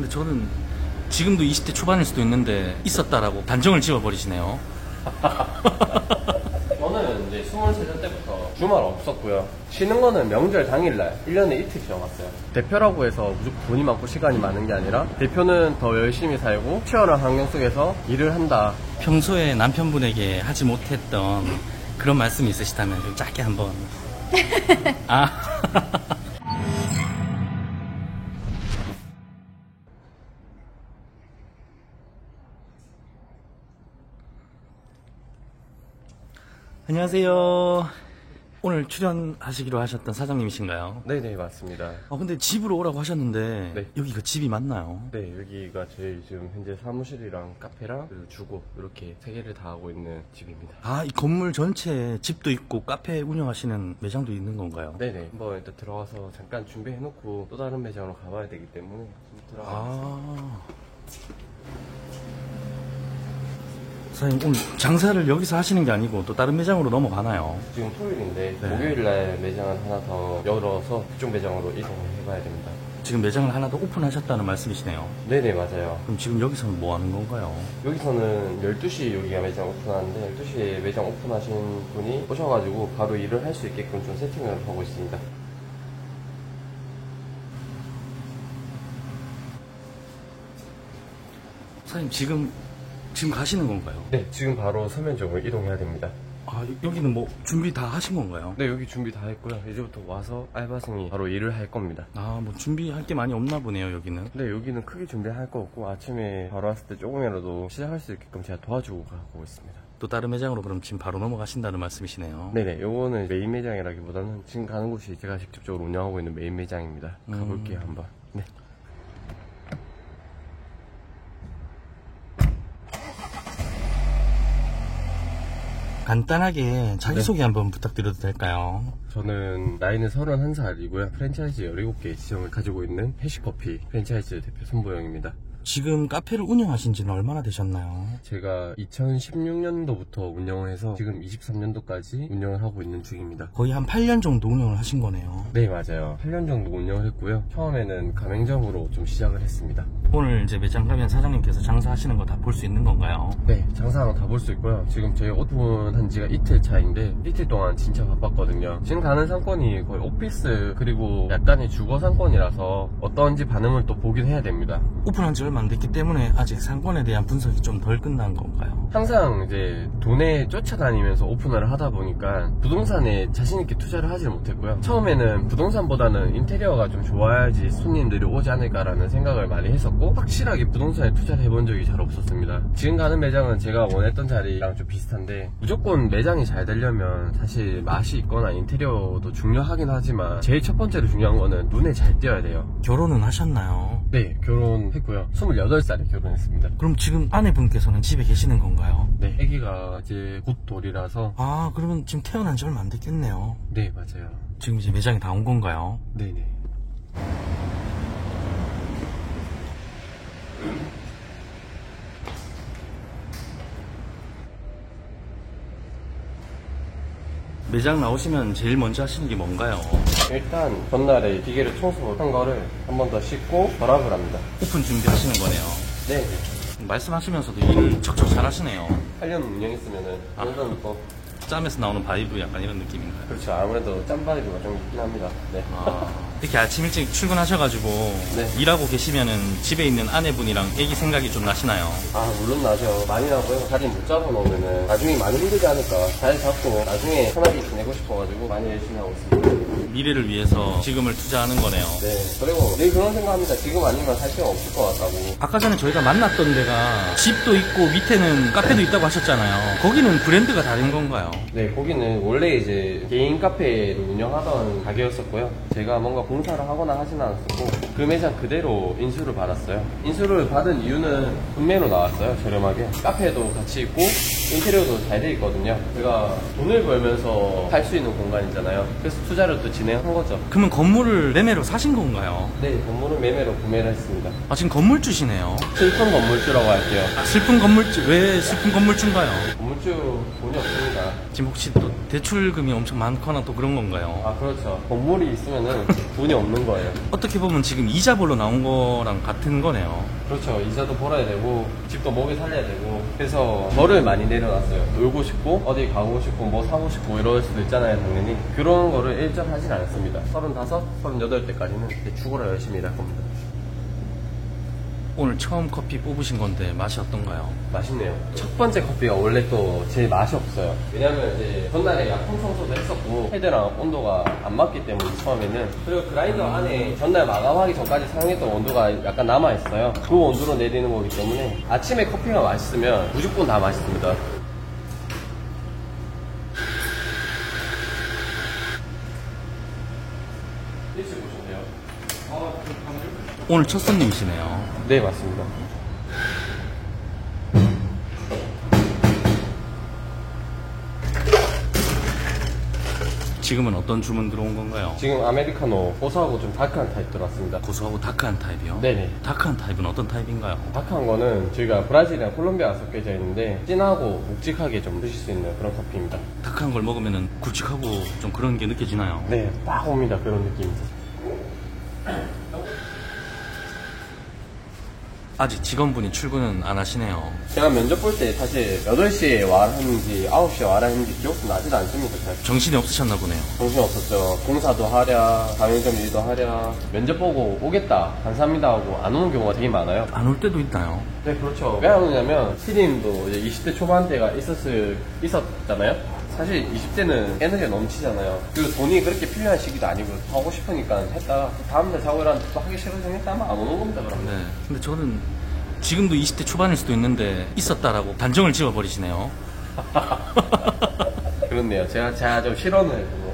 근데 저는 지금도 20대 초반일 수도 있는데 있었다라고 단정을 지어버리시네요. 저는 이제 23살 때부터 주말 없었고요. 쉬는 거는 명절 당일날 1년에 이틀 쉬어갔어요. 대표라고 해서 무조건 돈이 많고 시간이 많은 게 아니라 대표는 더 열심히 살고 치열한 환경 속에서 일을 한다. 평소에 남편분에게 하지 못했던 그런 말씀이 있으시다면 좀 짧게 한번. 아. 안녕하세요. 오늘 출연하시기로 하셨던 사장님이신가요? 네네, 맞습니다. 근데 집으로 오라고 하셨는데 네. 여기가 집이 맞나요? 네, 여기가 저희 지금 현재 사무실이랑 카페랑 그리고 주거 이렇게 세 개를 다 하고 있는 집입니다. 이 건물 전체에 집도 있고 카페 운영하시는 매장도 있는 건가요? 네네, 한번 일단 들어가서 잠깐 준비해놓고 또 다른 매장으로 가봐야 되기 때문에 좀 들어가겠습니다. 사장님 오늘 장사를 여기서 하시는 게 아니고 또 다른 매장으로 넘어가나요? 지금 토요일인데 네. 목요일날 매장을 하나 더 열어서 그쪽 매장으로 이동을 해봐야 됩니다. 지금 매장을 하나 더 오픈하셨다는 말씀이시네요. 네네, 맞아요. 그럼 지금 여기서는 뭐 하는 건가요? 여기서는 12시 여기가 매장 오픈하는데 12시에 매장 오픈하신 분이 오셔가지고 바로 일을 할 수 있게끔 좀 세팅을 하고 있습니다. 사장님 지금 가시는 건가요? 네, 지금 바로 서면점으로 이동해야 됩니다. 여기는 뭐 준비 다 하신 건가요? 네, 여기 준비 다 했고요. 이제부터 와서 알바생이 바로 일을 할 겁니다. 뭐 준비할 게 많이 없나 보네요, 여기는. 네, 여기는 크게 준비할 거 없고 아침에 바로 왔을 때 조금이라도 시작할 수 있게끔 제가 도와주고 가고 있습니다. 또 다른 매장으로 그럼 지금 바로 넘어가신다는 말씀이시네요. 네네, 요거는 메인 매장이라기보다는 지금 가는 곳이 제가 직접적으로 운영하고 있는 메인 매장입니다. 가볼게요, 한번. 네. 간단하게 자기소개 한번 부탁드려도 될까요? 저는 나이는 31살이고요. 프랜차이즈 17개 지점을 가지고 있는 해시커피 프랜차이즈 대표 손보영입니다. 지금 카페를 운영하신 지는 얼마나 되셨나요? 제가 2016년도부터 운영을 해서 지금 23년도까지 운영을 하고 있는 중입니다. 거의 한 8년 정도 운영을 하신 거네요. 네, 맞아요. 8년 정도 운영을 했고요. 처음에는 가맹점으로 좀 시작을 했습니다. 오늘 이제 매장 가면 사장님께서 장사하시는 거 다 볼 수 있는 건가요? 네, 장사하는 거 다 볼 수 있고요. 지금 저희 오픈한 지가 이틀 차인데 이틀 동안 진짜 바빴거든요. 지금 가는 상권이 거의 오피스 그리고 약간의 주거 상권이라서 어떤지 반응을 또 보긴 해야 됩니다. 오픈한 지 얼마 안 됐기 때문에 아직 상권에 대한 분석이 좀 덜 끝난 건가요? 항상 이제 돈에 쫓아다니면서 오픈을 하다 보니까 부동산에 자신있게 투자를 하지 못했고요. 처음에는 부동산보다는 인테리어가 좀 좋아야지 손님들이 오지 않을까라는 생각을 많이 했었고 확실하게 부동산에 투자를 해본 적이 잘 없었습니다. 지금 가는 매장은 제가 원했던 자리랑 좀 비슷한데 무조건 매장이 잘 되려면 사실 맛이 있거나 인테리어도 중요하긴 하지만 제일 첫 번째로 중요한 거는 눈에 잘 띄어야 돼요. 결혼은 하셨나요? 네, 결혼했고요. 28살에 결혼했습니다. 그럼 지금 아내분께서는 집에 계시는 건가요? 네, 아기가 이제 곧 돌이라서. 그러면 지금 태어난 지 얼마 안 됐겠네요. 네, 맞아요. 지금 이제 매장에 다 온 건가요? 네네. 매장 나오시면 제일 먼저 하시는 게 뭔가요? 일단 전날에 기계를 청소한 거를 한 번 더 씻고 결합을 합니다. 오픈 준비하시는 거네요. 네. 말씀하시면서도 일을 척척 잘하시네요. 8년 운영했으면은 항상 또 짬에서 나오는 바이브 약간 이런 느낌인가요? 그렇죠. 아무래도 짬바이브가 좀 있긴 합니다. 네. 이렇게 아침 일찍 출근하셔가지고 네. 일하고 계시면은 집에 있는 아내분이랑 애기 생각이 좀 나시나요? 물론 나죠. 많이 나고요. 자리 못 잡아놓으면은 나중에 많이 힘들지 않을까. 잘 잡고 나중에 편하게 지내고 싶어가지고 많이 열심히 하고 있습니다. 미래를 위해서 지금을 투자하는 거네요. 네. 그리고 늘 그런 생각합니다. 지금 아니면 살 필요 없을 것 같다고. 아까 전에 저희가 만났던 데가 집도 있고 밑에는 카페도 있다고 하셨잖아요. 거기는 브랜드가 다른 건가요? 네, 거기는 원래 이제 개인 카페를 운영하던 가게였었고요. 제가 뭔가 공사를 하거나 하진 않았었고 그 매장 그대로 인수를 받았어요. 인수를 받은 이유는 구매로 나왔어요. 저렴하게. 카페도 같이 있고 인테리어도 잘 돼 있거든요. 제가 돈을 벌면서 살 수 있는 공간이잖아요. 그래서 투자를 또 진행한 거죠. 그러면 건물을 매매로 사신 건가요? 네, 건물은 매매로 구매를 했습니다. 지금 건물주시네요. 슬픈 건물주라고 할게요. 슬픈 건물주, 왜 슬픈 건물주인가요? 건물주 돈이 없습니다. 지금 혹시 또 대출금이 엄청 많거나 또 그런 건가요? 아, 그렇죠. 건물이 있으면은 돈이 없는 거예요. 어떻게 보면 지금 이자 벌러 나온 거랑 같은 거네요. 그렇죠. 이자도 벌어야 되고 집도 먹여 살려야 되고 그래서 저를 많이 내려놨어요. 놀고 싶고 어디 가고 싶고 뭐 사고 싶고 이럴 수도 있잖아요. 당연히 그런 거를 일절 하진 않았습니다. 35, 38 때까지는 죽어라 열심히 일할 겁니다. 오늘 처음 커피 뽑으신 건데 맛이 어떤가요? 맛있네요. 첫 번째 커피가 원래 또 제일 맛이 없어요. 왜냐면 이제 전날에 약품 청소도 했었고 헤드랑 온도가 안 맞기 때문에 처음에는. 그리고 그라인더 안에 전날 마감하기 전까지 사용했던 온도가 약간 남아있어요. 그 온도로 내리는 거기 때문에 아침에 커피가 맛있으면 무조건 다 맛있습니다. 일찍 오셨네요. 오늘 첫 손님이시네요. 네, 맞습니다. 지금은 어떤 주문 들어온 건가요? 지금 아메리카노 고소하고 좀 다크한 타입 들어왔습니다. 고소하고 다크한 타입이요? 네네. 다크한 타입은 어떤 타입인가요? 다크한 거는 저희가 브라질이랑 콜롬비아가 섞여져 있는데 진하고 묵직하게 좀 드실 수 있는 그런 커피입니다. 다크한 걸 먹으면 굵직하고 좀 그런 게 느껴지나요? 네, 딱 옵니다. 그런 느낌이. 아직 직원분이 출근은 안 하시네요. 제가 면접 볼 때 사실 8시에 와라 했는지 9시에 와라 했는지 기억도 나지도 않습니다. 잘. 정신이 없으셨나 보네요. 정신 없었죠. 공사도 하랴, 가맹점 일도 하랴. 면접 보고 오겠다, 감사합니다 하고 안 오는 경우가 되게 많아요. 안 올 때도 있나요? 네, 그렇죠. 왜 안 오냐면 피디님도 이제 20대 초반대가 있었잖아요. 사실 20대는 에너지가 넘치잖아요. 그리고 돈이 그렇게 필요한 시기도 아니고 하고 싶으니까 했다가 다음날 자고 일어났는데 또 하기 싫어서 했다면 안 오는 겁니다. 그러면. 네. 근데 저는 지금도 20대 초반일 수도 있는데 있었다라고 단정을 지어버리시네요. 그렇네요. 제가 좀 실언을 해서.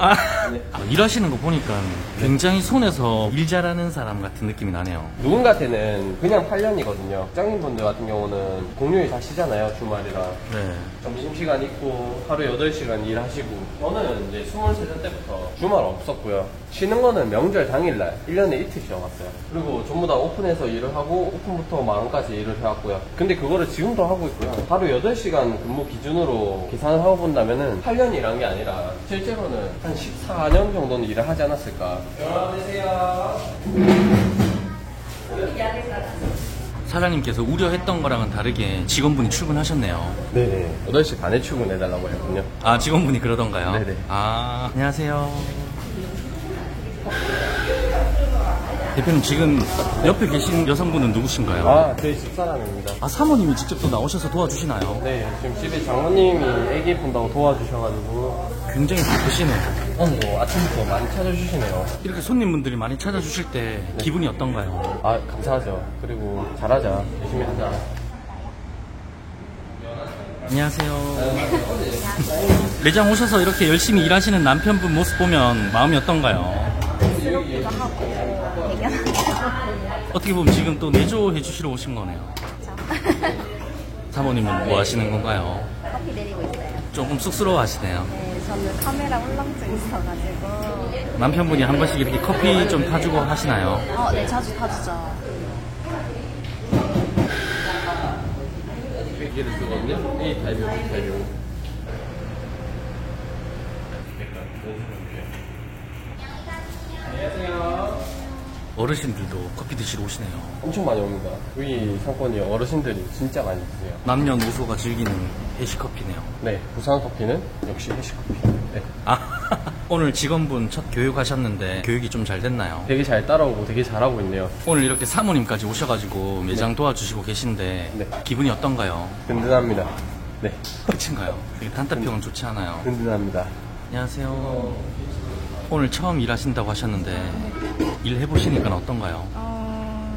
네. 일하시는 거 보니까 굉장히 손에서 일 잘하는 사람 같은 느낌이 나네요. 누군가한테는 그냥 8년이거든요. 직장인분들 같은 경우는 공휴일 다 쉬잖아요. 주말이라. 네. 점심시간 있고 하루 8시간 일하시고 저는 이제 23살 때부터 주말 없었고요. 쉬는 거는 명절 당일날 1년에 이틀 쉬어갔어요. 그리고 전부 다 오픈해서 일을 하고 오픈부터 마감까지 일을 해왔고요. 근데 그거를 지금도 하고 있고요. 하루 8시간 근무 기준으로 계산을 하고 본다면은 8년 일한 게 아니라 실제로는 한 14년 정도는 일을 하지 않았을까. 안녕하세요. 사장님께서 우려했던 거랑은 다르게 직원분이 출근하셨네요. 네네. 8시 반에 출근해달라고 했군요. 아, 직원분이 그러던가요? 네네. 아, 안녕하세요. 대표님, 지금 옆에 계신 여성분은 누구신가요? 아, 저희 집사람입니다. 아, 사모님이 직접 또 나오셔서 도와주시나요? 네, 지금 집에 장모님이 애기 본다고 도와주셔가지고 굉장히 바쁘시네요. 뭐 아침부터 많이 찾아주시네요. 이렇게 손님분들이 많이 찾아주실 때 기분이 어떤가요? 아, 감사하죠. 그리고 잘하자. 열심히 하자. 안녕하세요. 매장 오셔서 이렇게 열심히 일하시는 남편분 모습 보면 마음이 어떤가요? 스럽기도 하고 대견하기도 하고 어떻게 보면 지금 또 내조해 주시러 오신 거네요. 사모님은 뭐 하시는 건가요? 커피 내리고 있어요. 조금 쑥스러워 하시네요. 네, 저는 카메라 울렁증 있어가지고 남편분이 한 번씩 이렇게 커피 좀 타주고 하시나요? 네, 자주 타주죠. 얘를 쓰거든요. A 타입이고 B 타입이고. 안녕하세요. 어르신들도 커피 드시러 오시네요. 엄청 많이 옵니다. 여기 상권이 어르신들이 진짜 많이 드세요. 남녀노소가 즐기는 해시커피네요. 네, 부산 커피는 역시 해시커피. 네. 아, 오늘 직원분 첫 교육하셨는데 교육이 좀 잘 됐나요? 되게 잘 따라오고 되게 잘하고 있네요. 오늘 이렇게 사모님까지 오셔가지고 매장 도와주시고 계신데 네. 기분이 어떤가요? 든든합니다. 네, 끝인가요? 되게 단타평은 좋지 않아요. 든든합니다. 안녕하세요. 오늘 처음 일하신다고 하셨는데 일 해보시니까 어떤가요?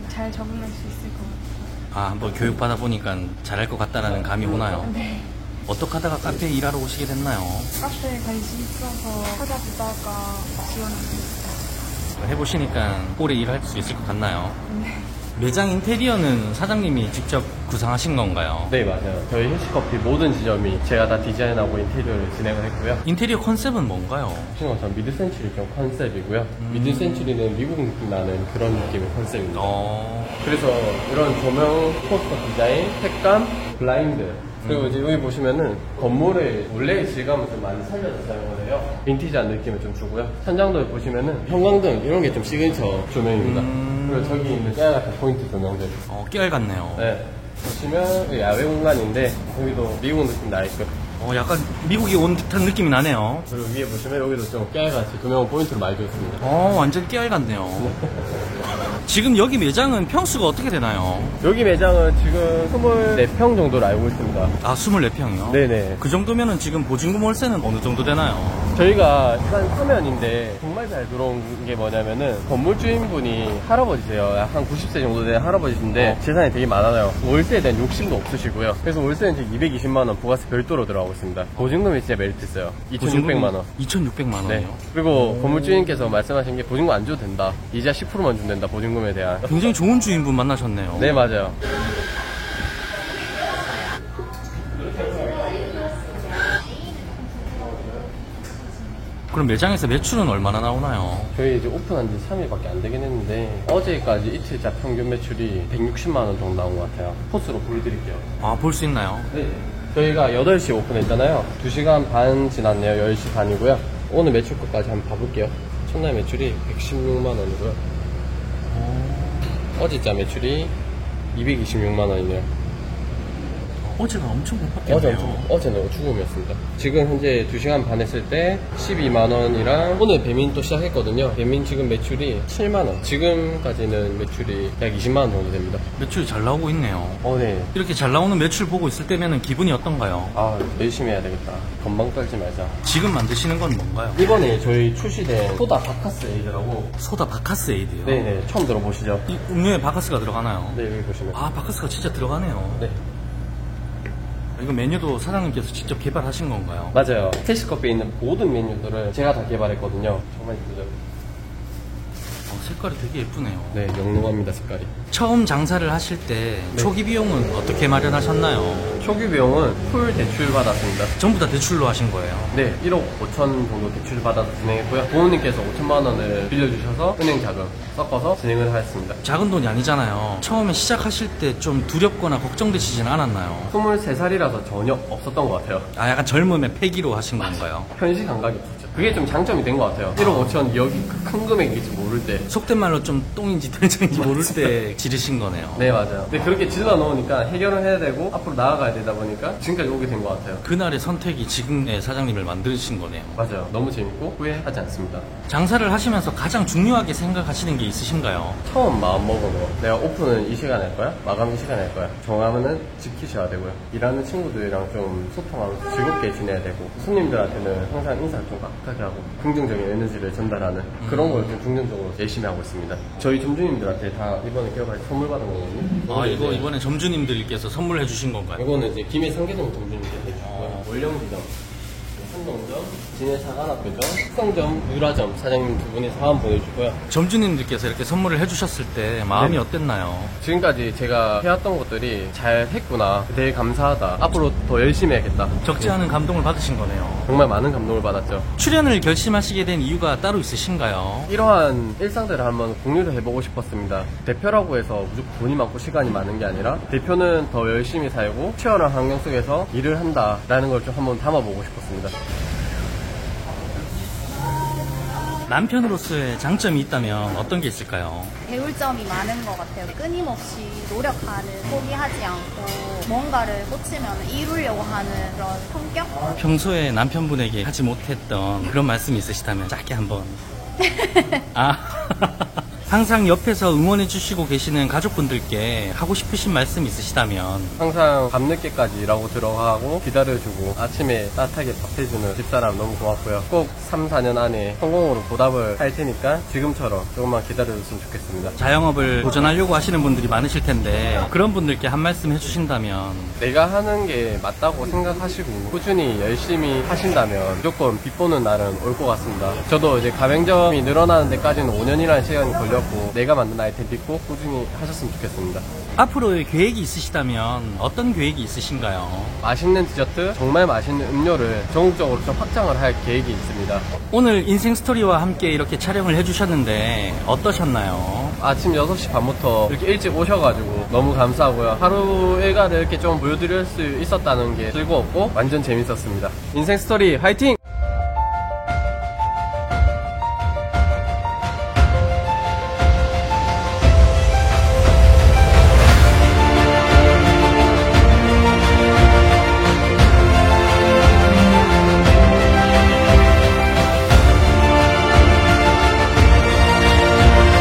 잘 적응할 수 있을 것 같아요. 아, 한번 교육 받아보니까 잘할 것 같다라는 감이 오나요? 네. 어떻게 하다가 카페에 일하러 오시게 됐나요? 카페에 관심 있어서 찾아보다가 지원했어요. 해보시니까 오래 일할 수 있을 것 같나요? 네. 매장 인테리어는 사장님이 직접 구상하신 건가요? 네, 맞아요. 저희 해시커피 모든 지점이 제가 다 디자인하고 인테리어를 진행을 했고요. 인테리어 컨셉은 뭔가요? 보시는 것처럼 미드센츄리 좀 컨셉이고요. 미드센츄리는 미국 느낌 나는 그런 느낌의 컨셉입니다. 어... 그래서 이런 조명, 포스터 디자인, 색감, 블라인드 그리고 이제 여기 보시면은 건물의 원래의 질감을 좀 많이 살려서 사용을 해요. 빈티지한 느낌을 좀 주고요. 천장도에 보시면은 형광등 이런 게 좀 시그니처 조명입니다. 그리고 저기 있는 깨알 같은 포인트 조명들. 깨알 같네요. 네. 보시면 여기 야외 공간인데 여기도 미국 느낌 나있고요. 약간 미국이 온 듯한 느낌이 나네요. 그리고 위에 보시면 여기도 좀 깨알같이 조명 포인트를 많이 줬습니다. 완전 깨알 같네요. 지금 여기 매장은 평수가 어떻게 되나요? 여기 매장은 지금 24평 정도로 알고 있습니다. 24평이요? 네네. 그 정도면은 지금 보증금 월세는 어느 정도 되나요? 저희가 일단 서면인데 정말 잘 들어온 게 뭐냐면은 건물 주인분이 할아버지세요. 한 90세 정도 된 할아버지신데 재산이 되게 많아요. 월세에 대한 욕심도 없으시고요. 그래서 월세는 지금 220만원 부가세 별도로 들어가고 있습니다. 보증금이 진짜 메리트 있어요. 2,600만원. 2,600만원이요? 네. 그리고 건물 주인께서 말씀하신 게 보증금 안 줘도 된다. 이자 10%만 주면 된다. 보증금에 대한. 굉장히 좋은 주인분 만나셨네요. 네, 맞아요. 그럼 매장에서 매출은 얼마나 나오나요? 저희 이제 오픈한 지 3일밖에 안 되긴 했는데 어제까지 이틀자 평균 매출이 160만원 정도 나온 것 같아요. 포스로 보여드릴게요. 볼 수 있나요? 네. 저희가 8시 오픈했잖아요. 2시간 반 지났네요. 10시 반이고요. 오늘 매출 것까지 한번 봐볼게요. 첫날 매출이 116만원이고요. 어제자 매출이 226만원이네요. 어제가 엄청 바빴겠네요. 어제는 죽음이었습니다. 지금 현재 2시간 반 했을 때 12만원이랑 오늘 배민 또 시작했거든요. 배민 지금 매출이 7만원. 지금까지는 매출이 약 20만원 정도 됩니다. 매출이 잘 나오고 있네요. 네. 이렇게 잘 나오는 매출 보고 있을 때면 기분이 어떤가요? 열심히 해야 되겠다. 건방 떨지 말자. 지금 만드시는 건 뭔가요? 이번에 저희 출시된 소다 바카스 에이드라고. 소다 바카스 에이드요? 네네. 처음 들어보시죠? 이 음료에 바카스가 들어가나요? 네, 여기 보시면. 바카스가 진짜 들어가네요. 네. 이거 메뉴도 사장님께서 직접 개발하신 건가요? 맞아요. 캐시커피에 있는 모든 메뉴들을 제가 다 개발했거든요. 정말 예쁘죠? 색깔이 되게 예쁘네요. 네, 영롱합니다, 색깔이. 처음 장사를 하실 때 초기 비용은 어떻게 마련하셨나요? 초기 비용은 풀 대출 받았습니다. 전부 다 대출로 하신 거예요? 네, 1억 5천 정도 대출 받아서 진행했고요. 부모님께서 5천만 원을 빌려주셔서 은행 자금 섞어서 진행을 하였습니다. 작은 돈이 아니잖아요. 처음에 시작하실 때 좀 두렵거나 걱정되시진 않았나요? 23살이라서 전혀 없었던 것 같아요. 약간 젊음의 패기로 하신 건가요? 현실 감각이 없었죠. 그게 좀 장점이 된 것 같아요. 1억 5천 여기 큰 금액일지 모를 때. 속된 말로 좀 똥인지 된장인지 모를 때 지르신 거네요. 네, 맞아요. 근데 그렇게 질러 놓으니까 해결을 해야 되고 앞으로 나아가야 되다 보니까 지금까지 오게 된 것 같아요. 그날의 선택이 지금의 사장님을 만드신 거네요. 맞아요. 너무 재밌고 후회하지 않습니다. 장사를 하시면서 가장 중요하게 생각하시는 게 있으신가요? 처음 마음먹어도 내가 오픈은 이 시간에 할 거야? 마감은 이 시간에 할 거야? 정하면은 지키셔야 되고요. 일하는 친구들이랑 좀 소통하면서 즐겁게 지내야 되고 손님들한테는 항상 인사를 좀 깍하게 하고 긍정적인 에너지를 전달하는 그런 걸 좀 긍정적으로 열심히 하고 있습니다. 저희 점주님들한테 다 이번에 개업할 때 선물 받은 거거든요. 이거 이번에 점주님들께서 선물해 주신 건가요? 이거는 이제 김해 상계동 점주님께 해주고요. 월령지점, 한동점, 진해사관학교점, 숙성점, 유라점 사장님 두 분이 사원 보내주고요. 점주님들께서 이렇게 선물을 해주셨을 때 마음이 어땠나요? 지금까지 제가 해왔던 것들이 잘 했구나. 되게 감사하다. 앞으로 더 열심히 해야겠다. 적지 않은 감동을 받으신 거네요. 정말 많은 감동을 받았죠. 출연을 결심하시게 된 이유가 따로 있으신가요? 이러한 일상들을 한번 공유를 해보고 싶었습니다. 대표라고 해서 무조건 돈이 많고 시간이 많은 게 아니라 대표는 더 열심히 살고 치열한 환경 속에서 일을 한다라는 걸 좀 한번 담아보고 싶었습니다. 남편으로서의 장점이 있다면 어떤 게 있을까요? 배울 점이 많은 것 같아요. 끊임없이 노력하는, 포기하지 않고 뭔가를 꽂히면 이루려고 하는 그런 성격? 평소에 남편분에게 하지 못했던 그런 말씀이 있으시다면 짧게 한번. 항상 옆에서 응원해 주시고 계시는 가족분들께 하고 싶으신 말씀 있으시다면. 항상 밤늦게까지 일하고 들어가고 기다려주고 아침에 따뜻하게 밥 해주는 집사람 너무 고맙고요. 꼭 3, 4년 안에 성공으로 보답을 할 테니까 지금처럼 조금만 기다려줬으면 좋겠습니다. 자영업을 도전하려고 하시는 분들이 많으실 텐데 그런 분들께 한 말씀 해주신다면. 내가 하는 게 맞다고 생각하시고 꾸준히 열심히 하신다면 무조건 빛보는 날은 올 것 같습니다. 저도 이제 가맹점이 늘어나는 데까지는 5년이라는 시간이 걸렸고 하고 내가 만든 아이템 믿고 꾸준히 하셨으면 좋겠습니다. 앞으로의 계획이 있으시다면 어떤 계획이 있으신가요? 맛있는 디저트, 정말 맛있는 음료를 전국적으로 좀 확장을 할 계획이 있습니다. 오늘 인생 스토리와 함께 이렇게 촬영을 해주셨는데 어떠셨나요? 아침 6시 반부터 이렇게 일찍 오셔가지고 너무 감사하고요. 하루 일과를 이렇게 좀 보여드릴 수 있었다는 게 즐거웠고 완전 재밌었습니다. 인생 스토리 화이팅!